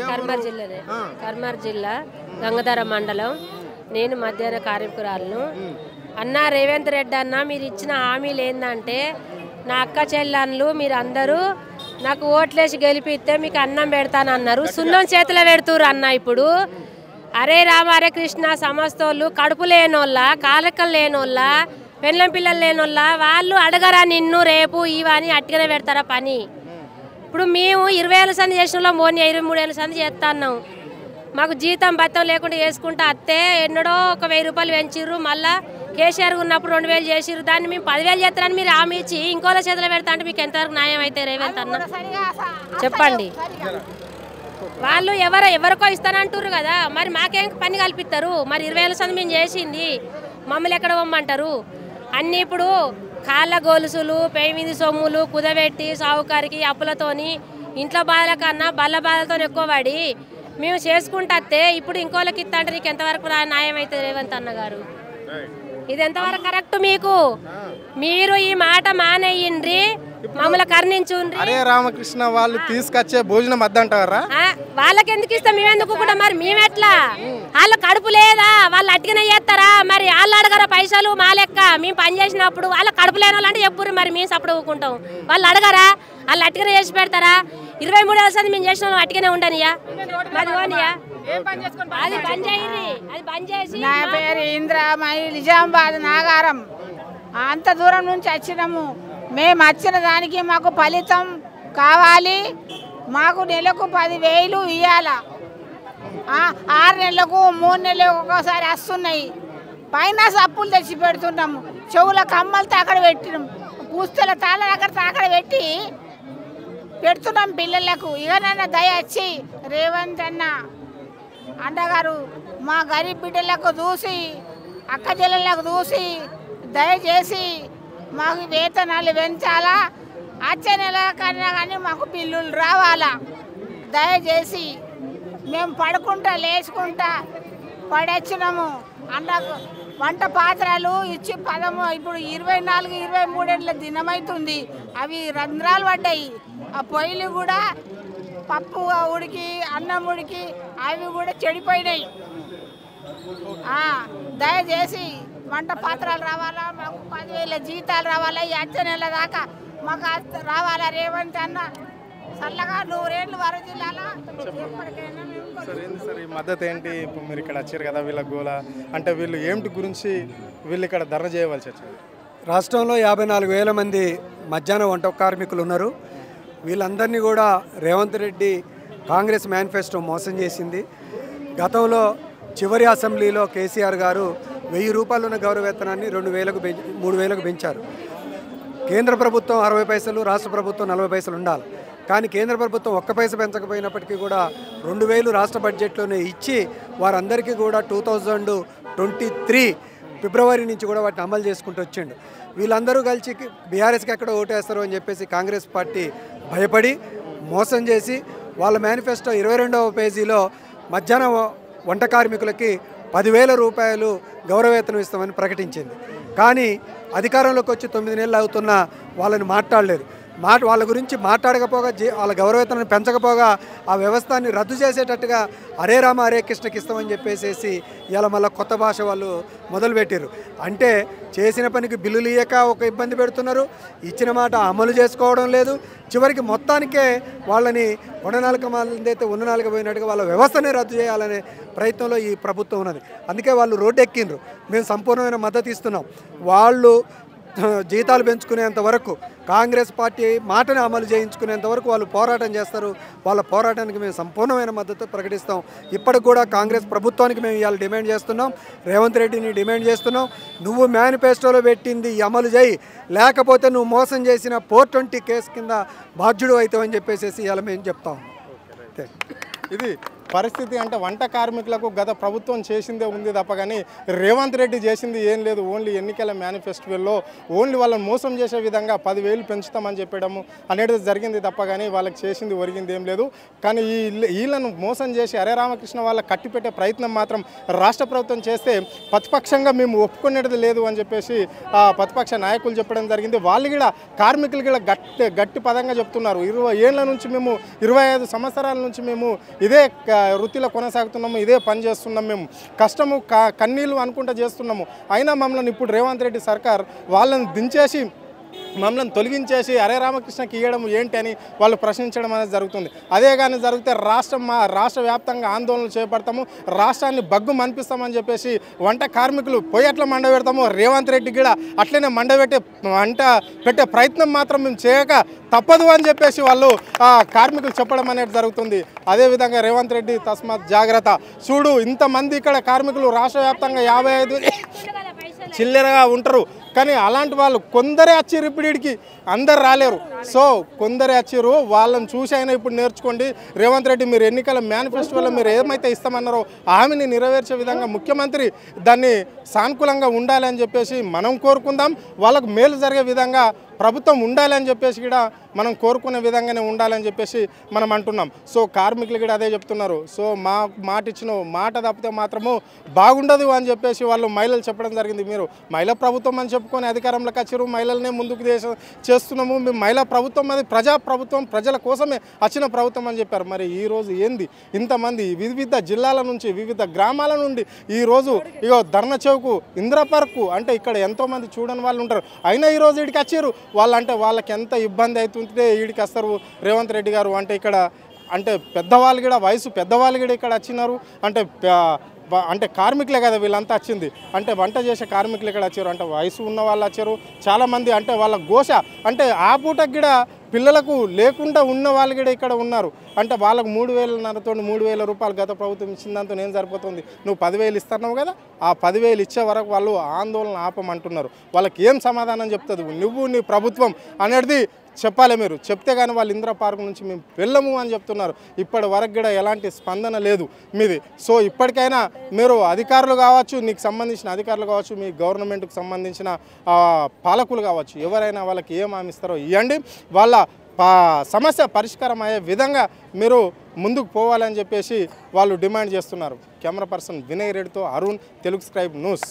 కర్మార్ జిల్లానే, కర్మార్ జిల్లా గంగధర మండలం. నేను మధ్యాహ్న కార్మికురాలను. అన్న రేవంత్ రెడ్డి అన్న, మీరు ఇచ్చిన హామీలు ఏంటంటే, నా అక్క చెల్లెళ్ళు మీరు అందరూ నాకు ఓట్లేసి గెలిపిస్తే మీకు అన్నం పెడతానన్నారు. సున్నం చేతిలో పెడుతురు అన్న. ఇప్పుడు అరే రామ హరే కృష్ణ సమస్తోళ్ళు కడుపు లేనోళ్ళ, కాలకలు లేనోళ్ళ, పెళ్ళం పిల్లలు లేనోళ్ళ వాళ్ళు అడగరా నిన్ను రేపు ఇవని అట్టిగానే పెడతారా పని. ఇప్పుడు మేము 20 ఏళ్ళ సంది చేసిన వాళ్ళం, 23 ఏళ్ళ సంది చేస్తున్నాం. మాకు జీతం బత్తం లేకుండా చేసుకుంటా అత్తే ఎన్నడో ఒక 1000 రూపాయలు పెంచిర్రు. మళ్ళీ కేసీఆర్ ఉన్నప్పుడు 2000 చేసిర్రు. దాన్ని మేము 10,000 చేస్తారని మీరు హామీ ఇచ్చి ఇంకోళ్ళ చేతిలో పెడతా అంటే మీకు ఎంతవరకు న్యాయం అయితే రేవంత్ అన్న చెప్పండి. వాళ్ళు ఎవరికో ఇస్తానంటారు కదా, మరి మాకేం పని కల్పిస్తారు? మరి 20 ఏళ్ళ సంది మేము చేసింది మమ్మల్ని ఎక్కడ పొమ్మంటారు? అన్నీ ఇప్పుడు కాళ్ళ గొలుసులు, పేమిది సొమ్ములు కుదబెట్టి సావుకారికి అప్పులతోని ఇంట్లో బాధల కన్నా బల్ల బాధలతో ఎక్కువ పడి మేము చేసుకుంటే ఇప్పుడు ఇంకోళ్ళకి ఇస్తా అంటే నీకు ఎంతవరకు న్యాయం అవుతుంది రేవంత్ అన్న గారు? ఇది ఎంతవరకు కరెక్ట్ మీకు? మీరు ఈ మాట మానేయండి, మమ్మల్ని కర్ణించుండ్రి. అరే రామకృష్ణ వాళ్ళు తీసుకొచ్చే భోజనం అద్దంటారా? వాళ్ళకి ఎందుకు ఇస్తాం మేమెందుకు కూడా? మరి మేమెట్లా? వాళ్ళ కడుపు లేదా? వాళ్ళు అట్టిగానే చేస్తారా? మరి వాళ్ళు అడగరా పైసలు మా లెక్క? మేము పని చేసినప్పుడు వాళ్ళ కడుపు లేని వాళ్ళు అంటే చెప్పుర్రు, మరి మేము సప్పుడు ఊకుంటాం. వాళ్ళు అడగరా? వాళ్ళు అట్టిగానే చేసి పెడతారా? 23 ఏళ్ళ సంది మేము చేసిన వాళ్ళు అట్టిగానే ఉండనియా? అది పోనీయా? అది బంద్ చేయండి, అది బంద్ చేసి. నా పేరు ఇంద్రామణి, నిజామాబాద్ నాగారం. అంత దూరం నుంచి వచ్చినాము. మేము వచ్చిన దానికి మాకు ఫలితం కావాలి. మాకు నెలకు 10,000 ఇవ్వాల. 6 నెలలకు 3 నెలలకు ఒక్కోసారి వస్తున్నాయి. పైన అప్పులు తెచ్చి పెడుతున్నాము. చెవుల కమ్మలతో అక్కడ పెట్టినాం, పుస్తల తాళాలు అక్కడ పెట్టి పెడుతున్నాం పిల్లలకు. ఇక నన్ను దయ వచ్చి రేవంత్ అన్న అన్నగారు మా గరీబ్ బిడ్డలకు చూసి, అక్క చెల్లెళ్ళకు చూసి దయచేసి మాకు వేతనాలు పెంచాలా. వచ్చే నెల కన్నా కానీ మాకు బిల్లులు రావాలా. దయచేసి మేము పడుకుంటా లేచుకుంటా పడొచ్చినాము. అన్నకు వంట పాత్రలు ఇచ్చి ఇప్పుడు 24, 23 ఏళ్ళ దినమవుతుంది. అవి రంధ్రాలు పడ్డాయి. ఆ పొయ్యిలు కూడా పప్పు ఉడికి అన్నం ఉడికి అవి కూడా చెడిపోయినాయి. దయచేసి వంట పాత్రలు రావాలా, మాకు 10,000 జీతాలు రావాలా. ఈ వచ్చే నెల దాకా మాకు రావాలా. రేవంత్ అన్న చల్లగా 100 ఏళ్ళు వరకు జిల్లాలో ఎప్పటికైనా. ఈ మద్దతు ఏంటి? ఇప్పుడు మీరు ఇక్కడ వచ్చారు కదా, వీళ్ళ గోల అంటే వీళ్ళు ఏమిటి గురించి వీళ్ళు ఇక్కడ ధర్నా చేయవలసి వచ్చింది? రాష్ట్రంలో 54,000 మంది మధ్యాహ్న వంట కార్మికులు ఉన్నారు. వీళ్ళందరినీ కూడా రేవంత్ రెడ్డి కాంగ్రెస్ మేనిఫెస్టో మోసం చేసింది. గతంలో చివరి అసెంబ్లీలో కేసీఆర్ గారు 1000 రూపాయలు ఉన్న గౌరవ వేతనాన్ని 3,000కు పెంచారు. కేంద్ర ప్రభుత్వం 60 పైసలు, రాష్ట్ర ప్రభుత్వం 40 పైసలు ఉండాలి. కానీ కేంద్ర ప్రభుత్వం 1 పైస పెంచకపోయినప్పటికీ కూడా 2,000 రాష్ట్ర బడ్జెట్లోనే ఇచ్చి వారందరికీ కూడా 2023 ఫిబ్రవరి నుంచి కూడా వాటిని అమలు చేసుకుంటూ వచ్చిండు. వీళ్ళందరూ కలిసి బీఆర్ఎస్కి ఎక్కడ ఓటేస్తారు అని చెప్పేసి కాంగ్రెస్ పార్టీ భయపడి మోసం చేసి వాళ్ళ మేనిఫెస్టో 22వ పేజీలో మధ్యాహ్న వంట కార్మికులకి 10,000 రూపాయలు గౌరవవేతనం ఇస్తామని ప్రకటించింది. కానీ అధికారంలోకి వచ్చి 9 నెలలు అవుతున్నా వాళ్ళని మాట్లాడలేదు. వాళ్ళ గురించి మాట్లాడకపోగా, వాళ్ళ గౌరవవేతనాన్ని పెంచకపోగా ఆ వ్యవస్థని రద్దు చేసేటట్టుగా హరే రామ హరే కృష్ణకి ఇస్తామని చెప్పేసి ఇలా మళ్ళీ కొత్త భాష వాళ్ళు మొదలుపెట్టారు. అంటే చేసిన పనికి బిల్లులు ఇయ్యక ఒక ఇబ్బంది పెడుతున్నారు, ఇచ్చిన మాట అమలు చేసుకోవడం లేదు. చివరికి మొత్తానికే వాళ్ళని కొననాలుక మందైతే ఉన్ననాలుక పోయినట్టుగా వాళ్ళ వ్యవస్థనే రద్దు చేయాలనే ప్రయత్నంలో ఈ ప్రభుత్వం ఉన్నది. అందుకే వాళ్ళు రోడ్డు ఎక్కిండ్రు. మేము సంపూర్ణమైన మద్దతు ఇస్తున్నాం. వాళ్ళు జీతాలు పెంచుకునేంత వరకు, కాంగ్రెస్ పార్టీ మాటని అమలు చేయించుకునేంత వరకు వాళ్ళు పోరాటం చేస్తారు. వాళ్ళ పోరాటానికి మేము సంపూర్ణమైన మద్దతు ప్రకటిస్తాం. ఇప్పటికి కూడా కాంగ్రెస్ ప్రభుత్వానికి మేము ఇవాళ డిమాండ్ చేస్తున్నాం, రేవంత్ రెడ్డిని డిమాండ్ చేస్తున్నాం. నువ్వు మేనిఫెస్టోలో పెట్టింది అమలు చేయి, లేకపోతే నువ్వు మోసం చేసిన 420 కేసు కింద బాధ్యుడు అవుతావని చెప్పేసి ఇవాళ మేము చెప్తాం. ఇది పరిస్థితి. అంటే వంట కార్మికులకు గత ప్రభుత్వం చేసిందే ఉంది తప్ప కానీ రేవంత్ రెడ్డి చేసింది ఏం లేదు. ఓన్లీ ఎన్నికల మేనిఫెస్టోలో ఓన్లీ వాళ్ళని మోసం చేసే విధంగా 10,000 పెంచుతామని చెప్పడము అనేది జరిగింది తప్ప కానీ వాళ్ళకి చేసింది ఒరిగింది ఏం లేదు. కానీ వీళ్ళను మోసం చేసి హరే రామకృష్ణ వాళ్ళకి కట్టిపెట్టే ప్రయత్నం మాత్రం రాష్ట్ర ప్రభుత్వం చేస్తే ప్రతిపక్షంగా మేము ఒప్పుకునేది లేదు అని చెప్పేసి ప్రతిపక్ష నాయకులు చెప్పడం జరిగింది. వాళ్ళు కూడా కార్మికులు కూడా గట్టి పదంగా చెప్తున్నారు. 20 ఏళ్ల నుంచి మేము 25 సంవత్సరాల నుంచి మేము ఇదే వృత్తిలో కొనసాగుతున్నాము, ఇదే పని చేస్తున్నాం, మేము కష్టము కన్నీళ్ళు అనుకుంటూ చేస్తున్నాము. అయినా మమ్మల్ని ఇప్పుడు రేవంత్ రెడ్డి సర్కార్ వాళ్ళని దించేసి మమ్మల్ని తొలగించేసి హరే రామకృష్ణకి ఇవ్వడం ఏంటి అని వాళ్ళు ప్రశ్నించడం అనేది జరుగుతుంది. అదే కానీ జరిగితే రాష్ట్ర వ్యాప్తంగా ఆందోళనలు చేపడతాము, రాష్ట్రాన్ని బగ్గు మనిపిస్తామని చెప్పేసి వంట కార్మికులు పోయేట్లా మండబెడతాము. రేవంత్ రెడ్డి కూడా అట్లనే వంట పెట్టే ప్రయత్నం మాత్రం మేము చేయక తప్పదు అని చెప్పేసి వాళ్ళు కార్మికులు చెప్పడం అనేది జరుగుతుంది. అదేవిధంగా రేవంత్ రెడ్డి తస్మాత్ జాగ్రత్త. చూడు ఇంతమంది ఇక్కడ కార్మికులు రాష్ట్ర వ్యాప్తంగా 55 చిల్లరగా ఉంటారు. కానీ అలాంటి వాళ్ళు కొందరే వచ్చిర్రు, ఇప్పుడికి అందరు రాలేరు. సో కొందరే వచ్చిర్రు, వాళ్ళని చూసి అయినా ఇప్పుడు నేర్చుకోండి. రేవంత్ రెడ్డి మీరు ఎన్నికల మేనిఫెస్టోలో మీరు ఏమైతే ఇస్తామన్నారో హామీని నెరవేర్చే విధంగా ముఖ్యమంత్రి దాన్ని సానుకూలంగా ఉండాలి అని చెప్పేసి మనం కోరుకుందాం. వాళ్ళకు మేలు జరిగే విధంగా ప్రభుత్వం ఉండాలని చెప్పేసి కూడా మనం కోరుకునే విధంగానే ఉండాలని చెప్పేసి మనం అంటున్నాం. సో కార్మికులు కూడా అదే చెప్తున్నారు. సో మాట ఇచ్చిన మాట తప్పితే మాత్రము బాగుండదు అని చెప్పేసి వాళ్ళు మహిళలు చెప్పడం జరిగింది. మీరు మహిళా ప్రభుత్వం అని చెప్పుకొని అధికారంలోకి వచ్చారు, మహిళలనే ముందుకు చేస్తున్నాము, మేము మహిళా ప్రభుత్వం, అది ప్రజా ప్రభుత్వం, ప్రజల కోసమే వచ్చిన ప్రభుత్వం అని చెప్పారు. మరి ఈరోజు ఏంది ఇంతమంది వివిధ జిల్లాల నుంచి వివిధ గ్రామాల నుండి ఈరోజు ఇగో ధర్నా చౌకు, ఇందిరా పార్కు అంటే ఇక్కడ ఎంతోమంది చూడని వాళ్ళు ఉంటారు. అయినా ఈరోజు వీడికి వచ్చారు. వాళ్ళకి ఎంత ఇబ్బంది అవుతుంటే వీడికి వస్తారు రేవంత్ రెడ్డి గారు. అంటే ఇక్కడ అంటే పెద్దవాళ్ళు కూడా వయసు పెద్దవాళ్ళు కూడా ఇక్కడ వచ్చినారు. అంటే కార్మికులే కదా వీళ్ళంతా వచ్చింది. అంటే వంట చేసే కార్మికులు ఇక్కడ వచ్చారు, అంటే వయసు ఉన్న వాళ్ళు వచ్చారు చాలామంది. అంటే వాళ్ళ ఘోష అంటే ఆ పూటకి కూడా పిల్లలకు లేకుండా ఉన్న వాళ్ళు కూడా ఇక్కడ ఉన్నారు. అంటే వాళ్ళకు 3,500తో 3,000 రూపాయలు గత ప్రభుత్వం ఇచ్చిందంతా నేను సరిపోతుంది, నువ్వు 10,000 ఇస్తున్నావు కదా, ఆ 10,000 ఇచ్చే వరకు వాళ్ళు ఆందోళన ఆపమంటున్నారు. వాళ్ళకి ఏం సమాధానం చెప్తుంది నువ్వు నీ ప్రభుత్వం అనేది చెప్పాలి. మీరు చెప్తే కానీ వాళ్ళు ఇందిరా పార్క్ నుంచి మేము వెళ్ళము అని చెప్తున్నారు. ఇప్పటి వరకు కూడా ఎలాంటి స్పందన లేదు మీది. సో ఇప్పటికైనా మీరు అధికారులు కావచ్చు, నీకు సంబంధించిన అధికారులు కావచ్చు, మీ గవర్నమెంట్కి సంబంధించిన పాలకులు కావచ్చు, ఎవరైనా వాళ్ళకి ఏం హామీ ఇస్తారో ఇవ్వండి. వాళ్ళ సమస్య పరిష్కారం అయ్యే విధంగా మీరు ముందుకు పోవాలని చెప్పేసి వాళ్ళు డిమాండ్ చేస్తున్నారు. కెమెరా పర్సన్ వినయ్ రెడ్డితో అరుణ్, తెలుగు స్క్రైబ్ న్యూస్.